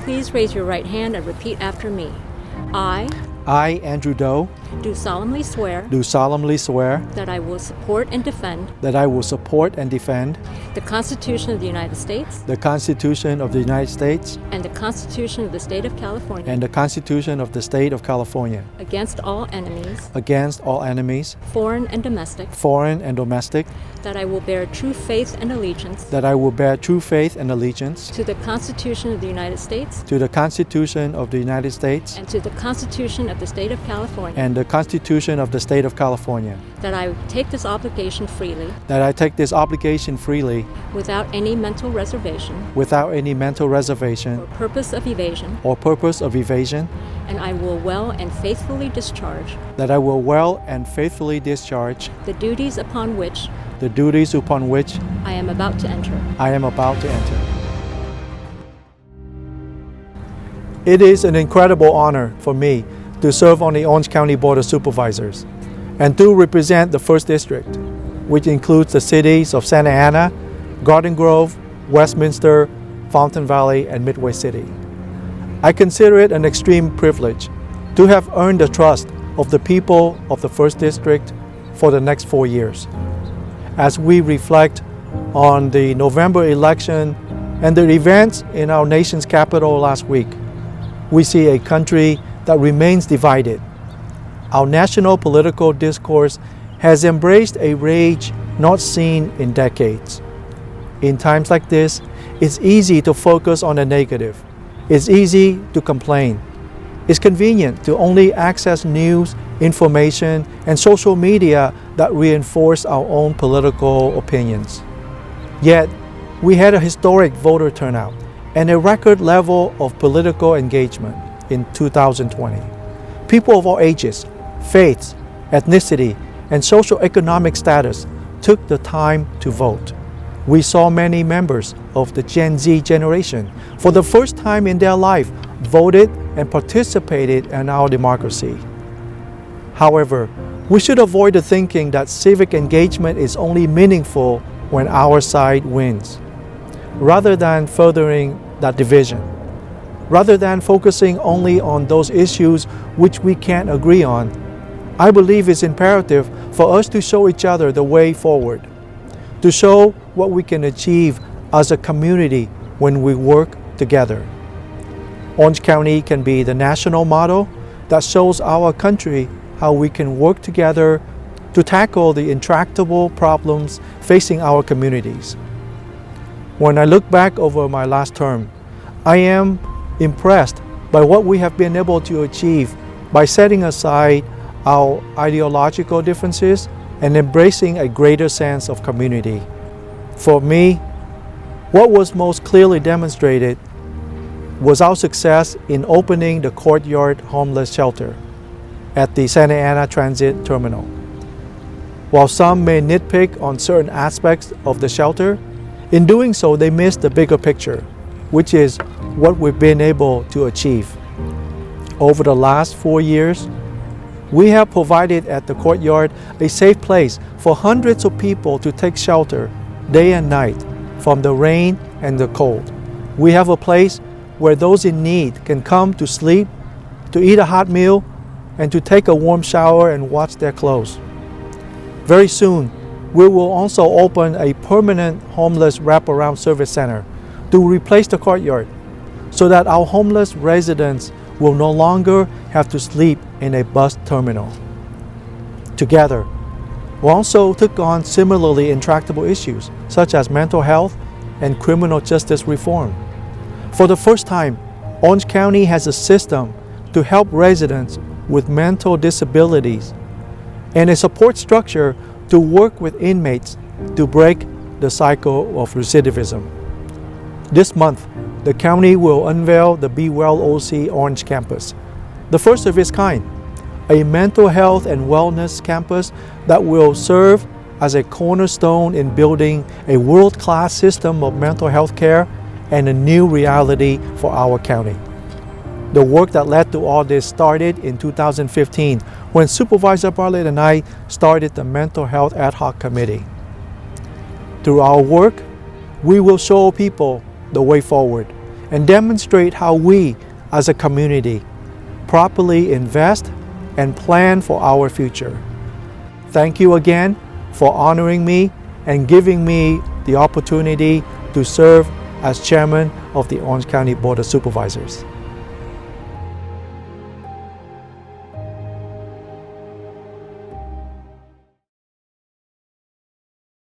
Please raise your right hand and repeat after me. I, Andrew Doe, do solemnly swear do solemnly swear that I will support and defend that I will support and defend the Constitution of the United States the Constitution of the United States and the Constitution of the State of California and the Constitution of the State of California against all enemies, foreign and domestic, that I will bear true faith and allegiance that I will bear true faith and allegiance to the Constitution of the United States to the Constitution of the United States and to the Constitution of the State of California, and the Constitution of the State of California, that I take this obligation freely without any mental reservation or purpose of evasion, and I will well and faithfully discharge that I will well and faithfully discharge the duties upon which I am about to enter. It is an incredible honor for me to serve on the Orange County Board of Supervisors and to represent the 1st District, which includes the cities of Santa Ana, Garden Grove, Westminster, Fountain Valley, and Midway City. I consider it an extreme privilege to have earned the trust of the people of the 1st District for the next 4 years. As we reflect on the November election and the events in our nation's capital last week, we see a country that remains divided. Our national political discourse has embraced a rage not seen in decades. In times like this, it's easy to focus on the negative. It's easy to complain. It's convenient to only access news, information, and social media that reinforce our own political opinions. Yet, we had a historic voter turnout and a record level of political engagement in 2020. People of all ages, faiths, ethnicity, and socioeconomic status took the time to vote. We saw many members of the Gen Z generation, for the first time in their life, voted and participated in our democracy. However, we should avoid the thinking that civic engagement is only meaningful when our side wins. Rather than furthering that division, rather than focusing only on those issues which we can't agree on, I believe it's imperative for us to show each other the way forward, to show what we can achieve as a community when we work together. Orange County can be the national model that shows our country how we can work together to tackle the intractable problems facing our communities. When I look back over my last term, I am impressed by what we have been able to achieve by setting aside our ideological differences and embracing a greater sense of community. For me, what was most clearly demonstrated was our success in opening the Courtyard Homeless Shelter at the Santa Ana Transit Terminal. While some may nitpick on certain aspects of the shelter, in doing so they miss the bigger picture, which is what we've been able to achieve. Over the last 4 years, we have provided at the Courtyard a safe place for hundreds of people to take shelter day and night from the rain and the cold. We have a place where those in need can come to sleep, to eat a hot meal, and to take a warm shower and wash their clothes. Very soon, we will also open a permanent homeless wraparound service center to replace the Courtyard so that our homeless residents will no longer have to sleep in a bus terminal. Together, we also took on similarly intractable issues such as mental health and criminal justice reform. For the first time, Orange County has a system to help residents with mental disabilities and a support structure to work with inmates to break the cycle of recidivism. This month, the county will unveil the Be Well OC Orange Campus, the first of its kind, a mental health and wellness campus that will serve as a cornerstone in building a world-class system of mental health care and a new reality for our county. The work that led to all this started in 2015 when Supervisor Bartlett and I started the Mental Health Ad Hoc Committee. Through our work, we will show people the way forward and demonstrate how we, as a community, properly invest and plan for our future. Thank you again for honoring me and giving me the opportunity to serve as chairman of the Orange County Board of Supervisors.